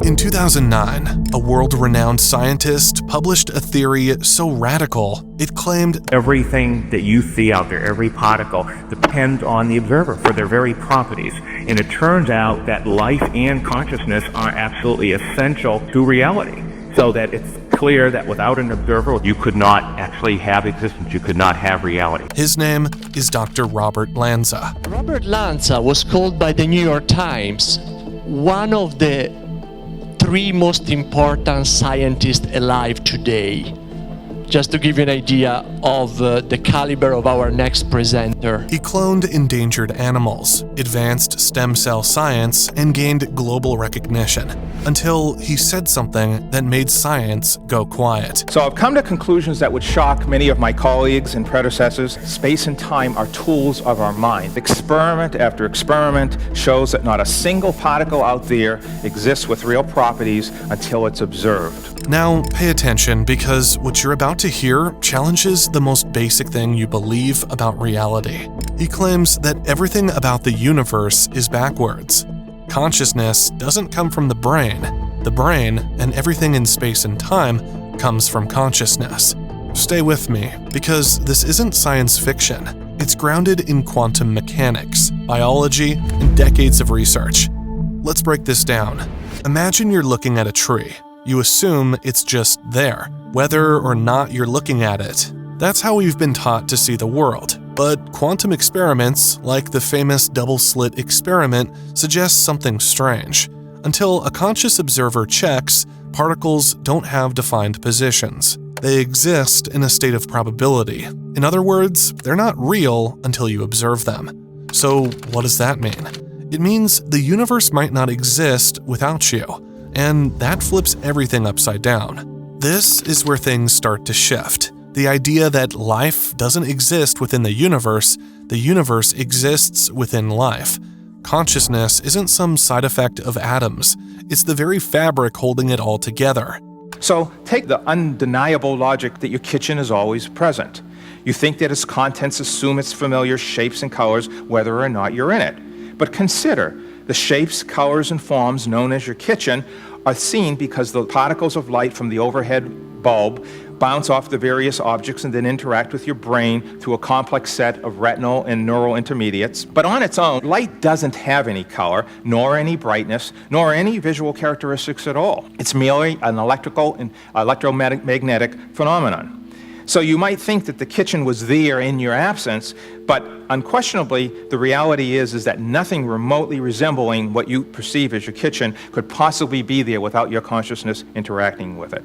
In 2009, a world-renowned scientist published a theory so radical, it claimed everything that you see out there, every particle, depends on the observer for their very properties. And it turns out that life and consciousness are absolutely essential to reality. So that it's clear that without an observer, you could not actually have existence, you could not have reality. His name is Dr. Robert Lanza. Robert Lanza was called by the New York Times one of the 3 most important scientists alive today. Just to give you an idea of the caliber of our next presenter. He cloned endangered animals, advanced stem cell science, and gained global recognition, until he said something that made science go quiet. So I've come to conclusions that would shock many of my colleagues and predecessors. Space and time are tools of our mind. Experiment after experiment shows that not a single particle out there exists with real properties until it's observed. Now, pay attention, because what you're about to hear challenges the most basic thing you believe about reality. He claims that everything about the universe is backwards. Consciousness doesn't come from the brain. The brain and everything in space and time comes from consciousness. Stay with me, because this isn't science fiction. It's grounded in quantum mechanics, biology, and decades of research. Let's break this down. Imagine you're looking at a tree. You assume it's just there, whether or not you're looking at it. That's how we've been taught to see the world. But quantum experiments, like the famous double-slit experiment, suggest something strange. Until a conscious observer checks, particles don't have defined positions. They exist in a state of probability. In other words, they're not real until you observe them. So what does that mean? It means the universe might not exist without you. And that flips everything upside down. This is where things start to shift. The idea that life doesn't exist within the universe exists within life. Consciousness isn't some side effect of atoms. It's the very fabric holding it all together. So take the undeniable logic that your kitchen is always present. You think that its contents assume its familiar shapes and colors whether or not you're in it. But consider, the shapes, colors, and forms known as your kitchen are seen because the particles of light from the overhead bulb bounce off the various objects and then interact with your brain through a complex set of retinal and neural intermediates. But on its own, light doesn't have any color, nor any brightness, nor any visual characteristics at all. It's merely an electrical and electromagnetic phenomenon. So you might think that the kitchen was there in your absence, but unquestionably, the reality is that nothing remotely resembling what you perceive as your kitchen could possibly be there without your consciousness interacting with it.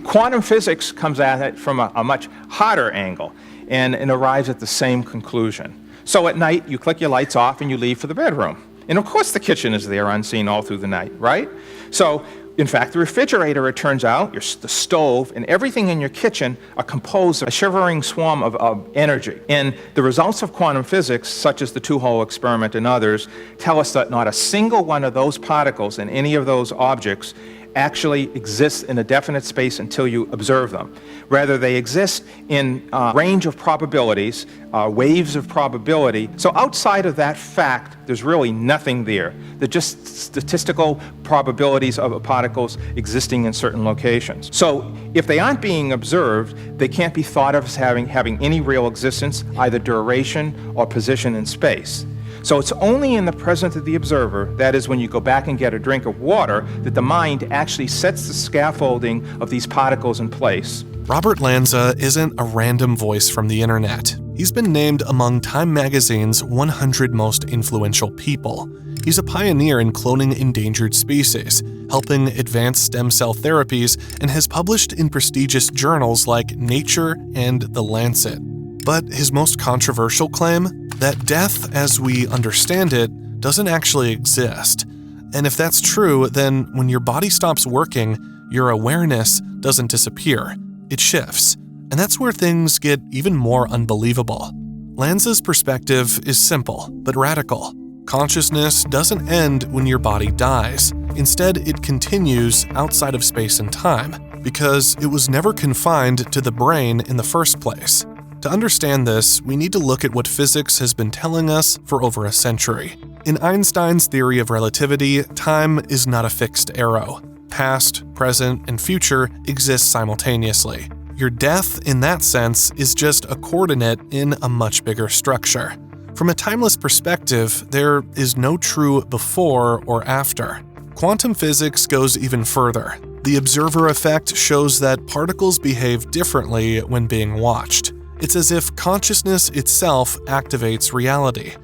Quantum physics comes at it from a much hotter angle and arrives at the same conclusion. So at night, you click your lights off and you leave for the bedroom. And of course the kitchen is there unseen all through the night, right? So, in fact, the refrigerator, it turns out, the stove, and everything in your kitchen are composed of a shivering swarm of energy. And the results of quantum physics, such as the two-hole experiment and others, tell us that not a single one of those particles in any of those objects actually exists in a definite space until you observe them. Rather, they exist in a range of probabilities, waves of probability. So outside of that fact, there's really nothing there. They're just statistical probabilities of particles existing in certain locations. So if they aren't being observed, they can't be thought of as having any real existence, either duration or position in space. So it's only in the presence of the observer, that is when you go back and get a drink of water, that the mind actually sets the scaffolding of these particles in place. Robert Lanza isn't a random voice from the internet. He's been named among Time magazine's 100 most influential people. He's a pioneer in cloning endangered species, helping advance stem cell therapies, and has published in prestigious journals like Nature and The Lancet. But his most controversial claim? That death, as we understand it, doesn't actually exist. And if that's true, then when your body stops working, your awareness doesn't disappear. It shifts. And that's where things get even more unbelievable. Lanza's perspective is simple, but radical. Consciousness doesn't end when your body dies. Instead, it continues outside of space and time, because it was never confined to the brain in the first place. To understand this, we need to look at what physics has been telling us for over a century. In Einstein's theory of relativity, time is not a fixed arrow. Past, present, and future exist simultaneously. Your death, in that sense, is just a coordinate in a much bigger structure. From a timeless perspective, there is no true before or after. Quantum physics goes even further. The observer effect shows that particles behave differently when being watched. It's as if consciousness itself activates reality.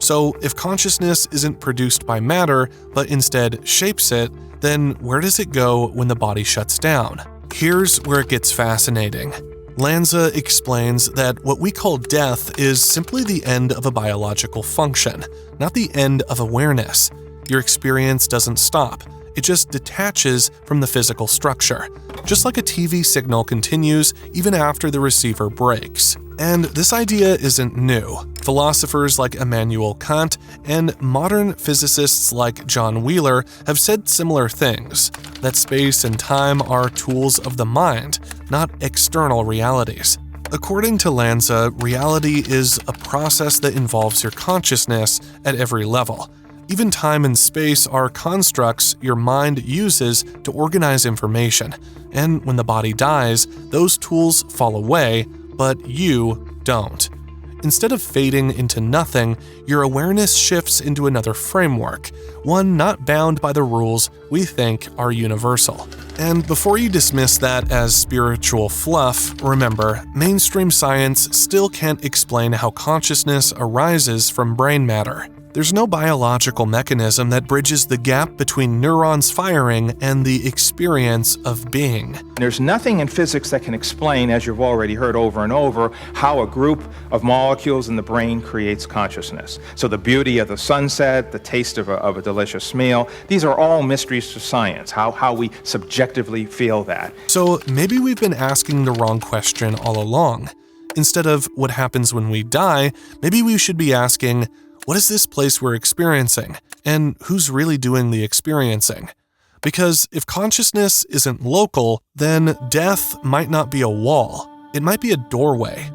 So, if consciousness isn't produced by matter, but instead shapes it, then where does it go when the body shuts down? Here's where it gets fascinating. Lanza explains that what we call death is simply the end of a biological function, not the end of awareness. Your experience doesn't stop. It just detaches from the physical structure, just like a TV signal continues even after the receiver breaks. And this idea isn't new. Philosophers like Immanuel Kant and modern physicists like John Wheeler have said similar things, that space and time are tools of the mind, not external realities. According to Lanza, reality is a process that involves your consciousness at every level. Even time and space are constructs your mind uses to organize information, and when the body dies, those tools fall away, but you don't. Instead of fading into nothing, your awareness shifts into another framework, one not bound by the rules we think are universal. And before you dismiss that as spiritual fluff, remember, mainstream science still can't explain how consciousness arises from brain matter. There's no biological mechanism that bridges the gap between neurons firing and the experience of being. There's nothing in physics that can explain, as you've already heard over and over, how a group of molecules in the brain creates consciousness. So the beauty of the sunset, the taste of a delicious meal, these are all mysteries to science, how we subjectively feel that. So maybe we've been asking the wrong question all along. Instead of what happens when we die, maybe we should be asking, what is this place we're experiencing, and who's really doing the experiencing? Because if consciousness isn't local, then death might not be a wall, it might be a doorway.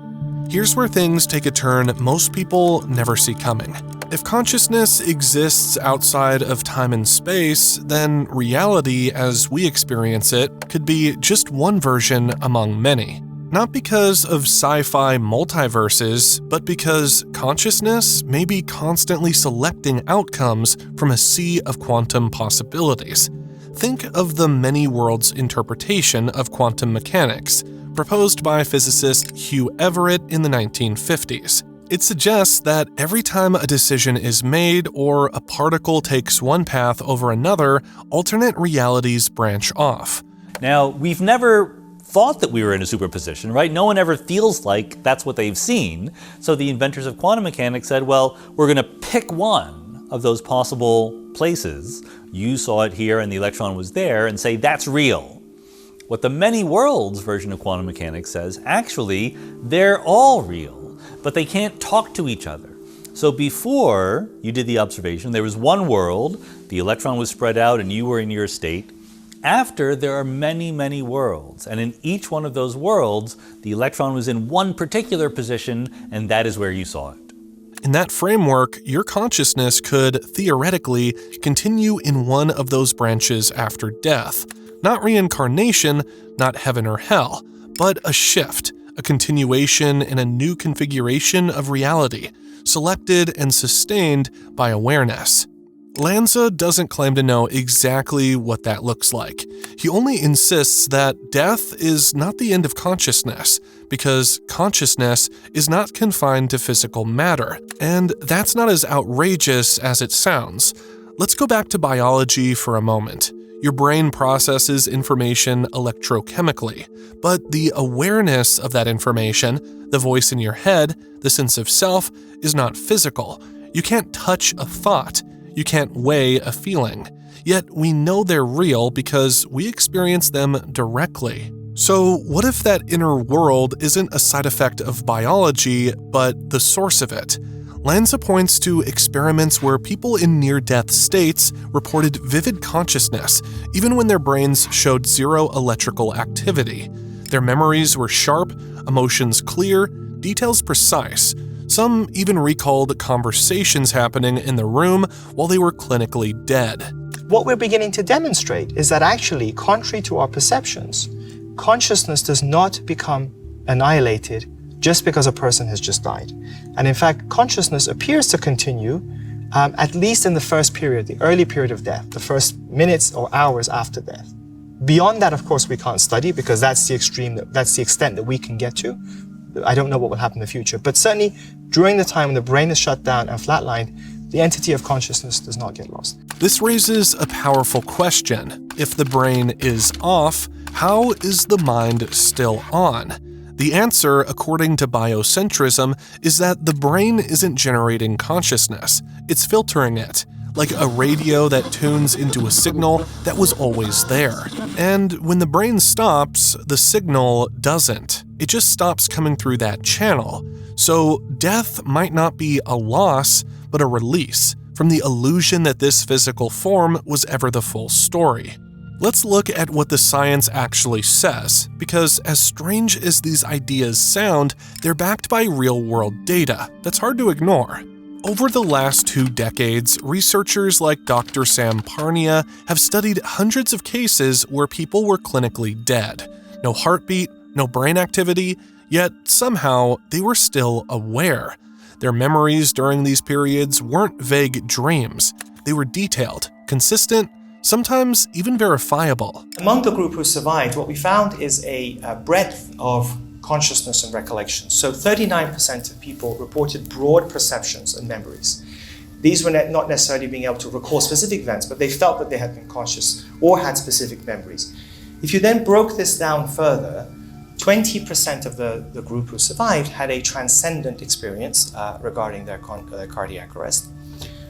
Here's where things take a turn most people never see coming. If consciousness exists outside of time and space, then reality as we experience it could be just one version among many. Not because of sci-fi multiverses, but because consciousness may be constantly selecting outcomes from a sea of quantum possibilities. Think of the many worlds interpretation of quantum mechanics, proposed by physicist Hugh Everett in the 1950s. It suggests that every time a decision is made or a particle takes one path over another, alternate realities branch off. Now, we've never thought that we were in a superposition, right? No one ever feels like that's what they've seen. So the inventors of quantum mechanics said, well, we're going to pick one of those possible places. You saw it here and the electron was there, and say that's real. What the many worlds version of quantum mechanics says, actually, they're all real, but they can't talk to each other. So before you did the observation, there was one world, the electron was spread out and you were in your state. After, there are many, many worlds, and in each one of those worlds, the electron was in one particular position, and that is where you saw it. In that framework, your consciousness could, theoretically, continue in one of those branches after death. Not reincarnation, not heaven or hell, but a shift, a continuation in a new configuration of reality, selected and sustained by awareness. Lanza doesn't claim to know exactly what that looks like. He only insists that death is not the end of consciousness, because consciousness is not confined to physical matter, and that's not as outrageous as it sounds. Let's go back to biology for a moment. Your brain processes information electrochemically, but the awareness of that information, the voice in your head, the sense of self, is not physical. You can't touch a thought. You can't weigh a feeling. Yet we know they're real because we experience them directly. So what if that inner world isn't a side effect of biology, but the source of it? Lanza points to experiments where people in near-death states reported vivid consciousness, even when their brains showed zero electrical activity. Their memories were sharp, emotions clear, details precise. Some even recalled conversations happening in the room while they were clinically dead. What we're beginning to demonstrate is that actually, contrary to our perceptions, consciousness does not become annihilated just because a person has just died. And in fact, consciousness appears to continue at least in the first period, the early period of death, the first minutes or hours after death. Beyond that, of course, we can't study because that's the extent that we can get to. I don't know what will happen in the future, but certainly during the time when the brain is shut down and flatlined, the entity of consciousness does not get lost. This raises a powerful question. If the brain is off, how is the mind still on? The answer, according to biocentrism, is that the brain isn't generating consciousness, it's filtering it, like a radio that tunes into a signal that was always there. And when the brain stops, the signal doesn't. It just stops coming through that channel. So death might not be a loss, but a release from the illusion that this physical form was ever the full story. Let's look at what the science actually says, because as strange as these ideas sound, they're backed by real-world data that's hard to ignore. Over the last 2 decades, researchers like Dr. Sam Parnia have studied hundreds of cases where people were clinically dead. No heartbeat, no brain activity, yet somehow they were still aware. Their memories during these periods weren't vague dreams. They were detailed, consistent, sometimes even verifiable. Among the group who survived, what we found is a breadth of consciousness and recollection. So 39% of people reported broad perceptions and memories. These were not necessarily being able to recall specific events, but they felt that they had been conscious or had specific memories. If you then broke this down further, 20% of the group who survived had a transcendent experience regarding their cardiac arrest.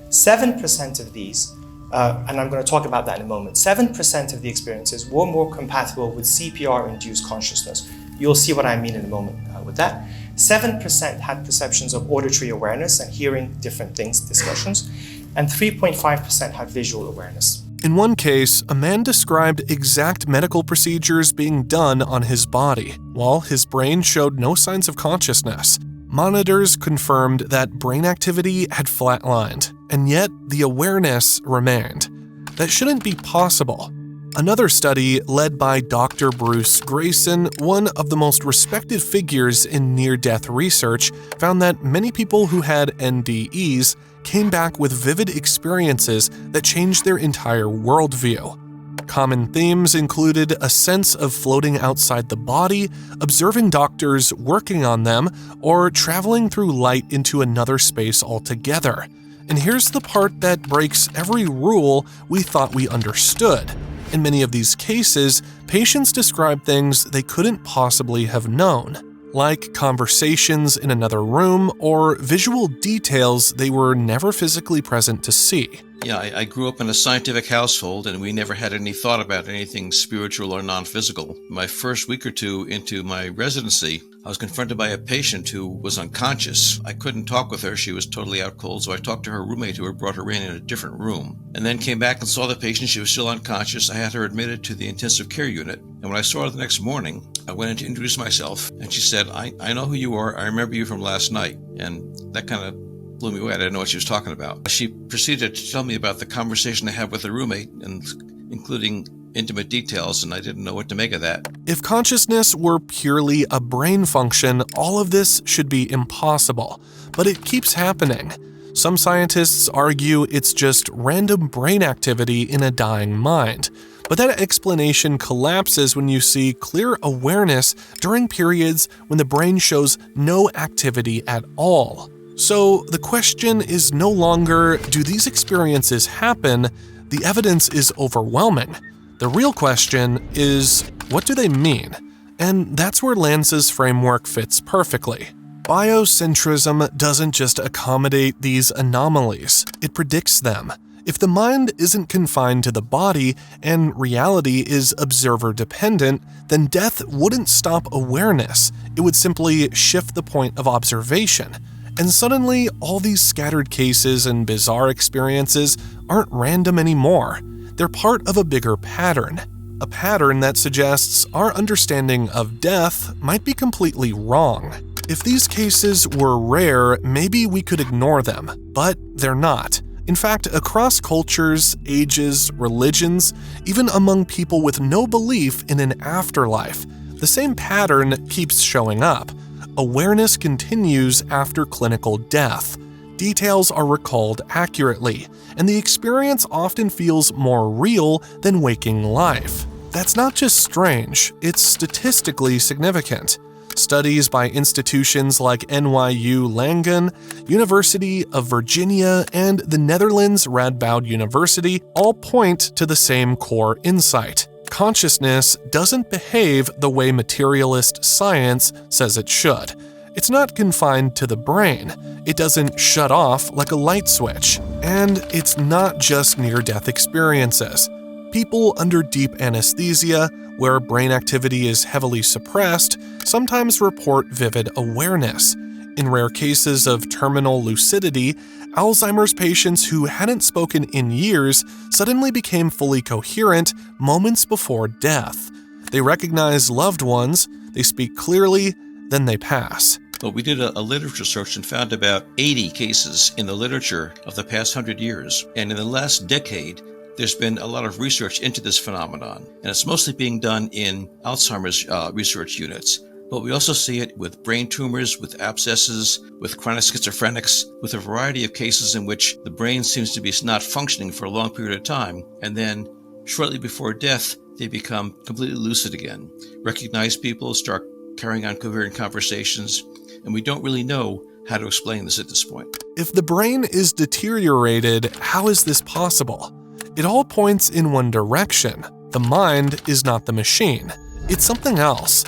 7% of these, and I'm going to talk about that in a moment, 7% of the experiences were more compatible with CPR-induced consciousness. You'll see what I mean in a moment with that. 7% had perceptions of auditory awareness and hearing different things, discussions, and 3.5% had visual awareness. In one case, a man described exact medical procedures being done on his body, while his brain showed no signs of consciousness. Monitors confirmed that brain activity had flatlined, and yet the awareness remained. That shouldn't be possible. Another study, led by Dr. Bruce Grayson, one of the most respected figures in near-death research, found that many people who had NDEs came back with vivid experiences that changed their entire worldview. Common themes included a sense of floating outside the body, observing doctors working on them, or traveling through light into another space altogether. And here's the part that breaks every rule we thought we understood. In many of these cases, patients describe things they couldn't possibly have known, like conversations in another room or visual details they were never physically present to see. Yeah, I grew up in a scientific household, and we never had any thought about anything spiritual or non-physical. My first week or two into my residency, I was confronted by a patient who was unconscious. I couldn't talk with her. She was totally out cold, so I talked to her roommate who had brought her in a different room, and then came back and saw the patient. She was still unconscious. I had her admitted to the intensive care unit, and when I saw her the next morning, I went in to introduce myself, and she said, I know who you are. I remember you from last night. And that kind of blew me away. I didn't know what she was talking about. She proceeded to tell me about the conversation I had with her roommate, and including intimate details, and I didn't know what to make of that. If consciousness were purely a brain function, all of this should be impossible. But it keeps happening. Some scientists argue it's just random brain activity in a dying mind. But that explanation collapses when you see clear awareness during periods when the brain shows no activity at all. So the question is no longer, do these experiences happen? The evidence is overwhelming. The real question is, what do they mean? And that's where Lanza's framework fits perfectly. Biocentrism doesn't just accommodate these anomalies, it predicts them. If the mind isn't confined to the body and reality is observer-dependent, then death wouldn't stop awareness. It would simply shift the point of observation. And suddenly, all these scattered cases and bizarre experiences aren't random anymore. They're part of a bigger pattern. A pattern that suggests our understanding of death might be completely wrong. If these cases were rare, maybe we could ignore them, but they're not. In fact, across cultures, ages, religions, even among people with no belief in an afterlife, the same pattern keeps showing up. Awareness continues after clinical death. Details are recalled accurately, and the experience often feels more real than waking life. That's not just strange, it's statistically significant. Studies by institutions like NYU Langone, University of Virginia, and the Netherlands Radboud University all point to the same core insight. Consciousness doesn't behave the way materialist science says it should. It's not confined to the brain. It doesn't shut off like a light switch. And it's not just near-death experiences. People under deep anesthesia, where brain activity is heavily suppressed, sometimes report vivid awareness. In rare cases of terminal lucidity, Alzheimer's patients who hadn't spoken in years suddenly became fully coherent moments before death. They recognize loved ones, they speak clearly, then they pass. Well, we did a literature search and found about 80 cases in the literature of the past 100 years. And in the last decade, there's been a lot of research into this phenomenon. And it's mostly being done in Alzheimer's research units. But we also see it with brain tumors, with abscesses, with chronic schizophrenics, with a variety of cases in which the brain seems to be not functioning for a long period of time. And then shortly before death, they become completely lucid again. Recognize people, start carrying on coherent conversations, and we don't really know how to explain this at this point. If the brain is deteriorated, how is this possible? It all points in one direction. The mind is not the machine. It's something else.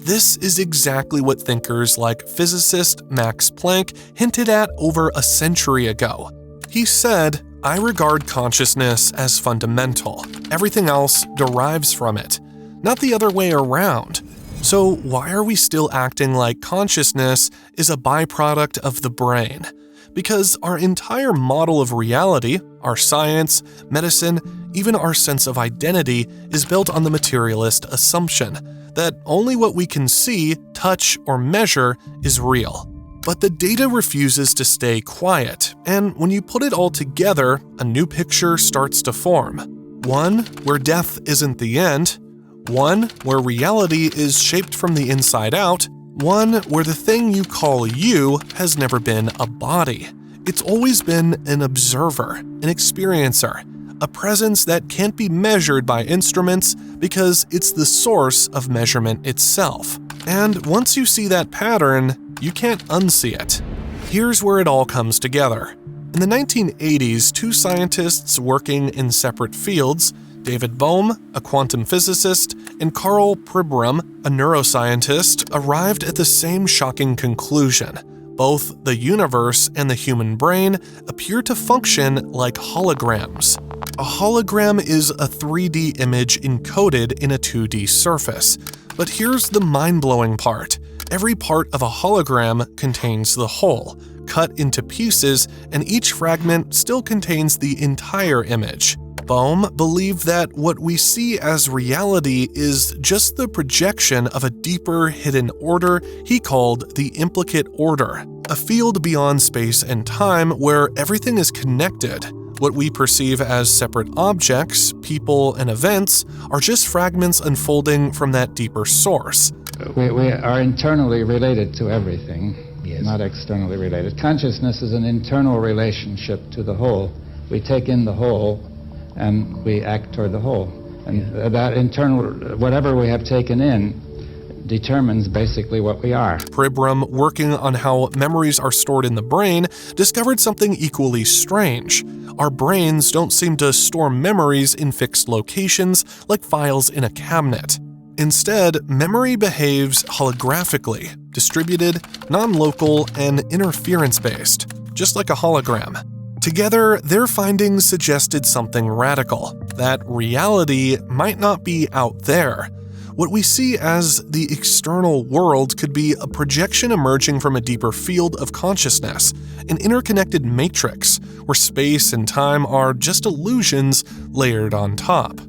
This is exactly what thinkers like physicist Max Planck hinted at over a century ago. He said, "I regard consciousness as fundamental. Everything else derives from it, not the other way around." So why are we still acting like consciousness is a byproduct of the brain? Because our entire model of reality, our science, medicine, even our sense of identity is built on the materialist assumption that only what we can see, touch, or measure is real. But the data refuses to stay quiet, and when you put it all together, a new picture starts to form. One where death isn't the end, one where reality is shaped from the inside out, one where the thing you call you has never been a body. It's always been an observer, an experiencer, a presence that can't be measured by instruments because it's the source of measurement itself. And once you see that pattern, you can't unsee it. Here's where it all comes together. In the 1980s, two scientists working in separate fields, David Bohm, a quantum physicist, and Karl Pribram, a neuroscientist, arrived at the same shocking conclusion. Both the universe and the human brain appear to function like holograms. A hologram is a 3D image encoded in a 2D surface. But here's the mind-blowing part. Every part of a hologram contains the whole, cut into pieces, and each fragment still contains the entire image. Bohm believed that what we see as reality is just the projection of a deeper hidden order he called the implicate order, a field beyond space and time where everything is connected. What we perceive as separate objects, people, and events are just fragments unfolding from that deeper source. We are internally related to everything, not externally related. Consciousness is an internal relationship to the whole. We take in the whole and we act toward the whole. And that internal, whatever we have taken in, determines basically what we are. Pribram, working on how memories are stored in the brain, discovered something equally strange. Our brains don't seem to store memories in fixed locations like files in a cabinet. Instead, memory behaves holographically, distributed, non-local, and interference-based, just like a hologram. Together, their findings suggested something radical, that reality might not be out there. What we see as the external world could be a projection emerging from a deeper field of consciousness, an interconnected matrix where space and time are just illusions layered on top.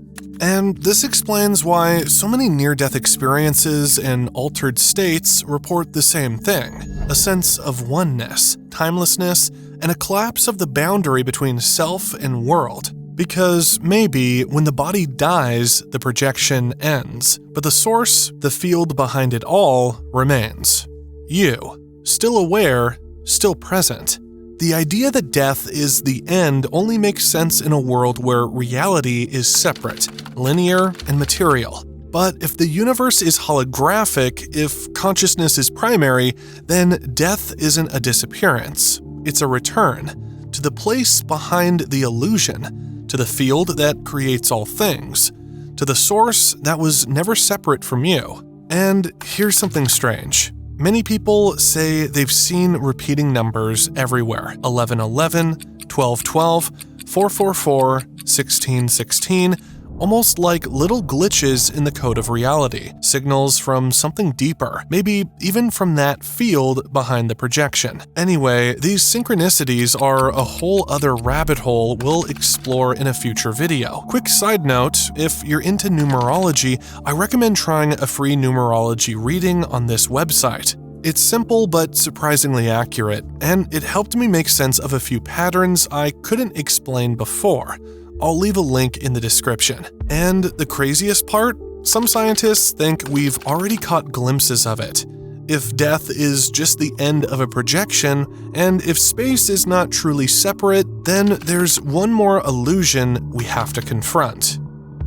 And this explains why so many near-death experiences and altered states report the same thing: a sense of oneness, timelessness, and a collapse of the boundary between self and world. Because maybe when the body dies, the projection ends, but the source, the field behind it all, remains. You, still aware, still present. The idea that death is the end only makes sense in a world where reality is separate, linear, and material. But if the universe is holographic, if consciousness is primary, then death isn't a disappearance. It's a return to the place behind the illusion, to the field that creates all things, to the source that was never separate from you. And here's something strange. Many people say they've seen repeating numbers everywhere: 1111, 1212, 444, 1616, almost like little glitches in the code of reality, signals from something deeper, maybe even from that field behind the projection. Anyway, these synchronicities are a whole other rabbit hole we'll explore in a future video. Quick side note, if you're into numerology, I recommend trying a free numerology reading on this website. It's simple but surprisingly accurate, and it helped me make sense of a few patterns I couldn't explain before. I'll leave a link in the description. And the craziest part? Some scientists think we've already caught glimpses of it. If death is just the end of a projection, and if space is not truly separate, then there's one more illusion we have to confront: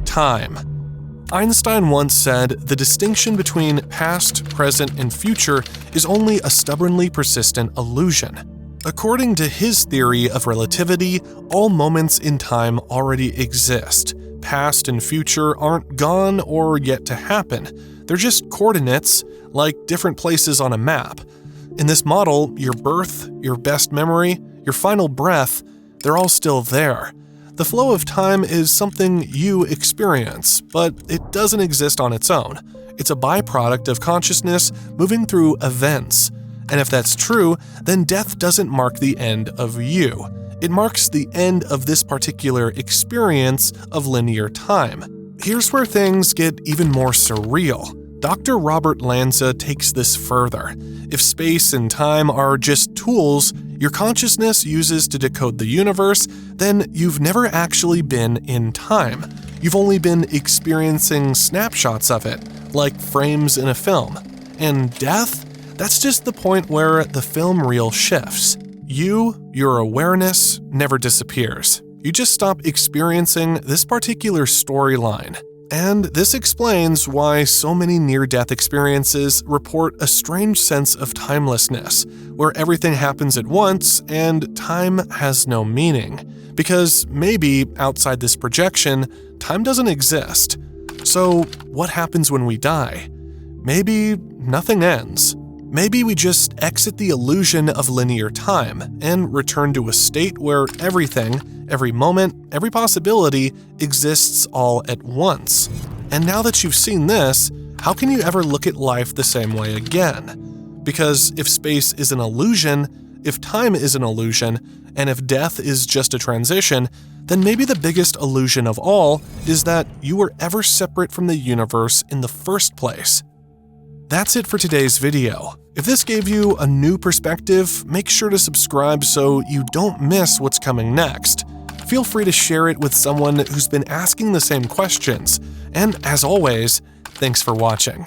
time. Einstein once said the distinction between past, present, and future is only a stubbornly persistent illusion. According to his theory of relativity, all moments in time already exist. Past and future aren't gone or yet to happen. They're just coordinates, like different places on a map. In this model, your birth, your best memory, your final breath, they're all still there. The flow of time is something you experience, but it doesn't exist on its own. It's a byproduct of consciousness moving through events. And if that's true, then death doesn't mark the end of you. It marks the end of this particular experience of linear time. Here's where things get even more surreal. Dr. Robert Lanza takes this further. If space and time are just tools your consciousness uses to decode the universe, then you've never actually been in time. You've only been experiencing snapshots of it, like frames in a film. And death? That's just the point where the film reel shifts. Your awareness, never disappears. You just stop experiencing this particular storyline. And this explains why so many near-death experiences report a strange sense of timelessness, where everything happens at once and time has no meaning. Because maybe outside this projection, time doesn't exist. So what happens when we die? Maybe nothing ends. Maybe we just exit the illusion of linear time and return to a state where everything, every moment, every possibility exists all at once. And now that you've seen this, how can you ever look at life the same way again? Because if space is an illusion, if time is an illusion, and if death is just a transition, then maybe the biggest illusion of all is that you were ever separate from the universe in the first place. That's it for today's video. If this gave you a new perspective, make sure to subscribe so you don't miss what's coming next. Feel free to share it with someone who's been asking the same questions. And as always, thanks for watching.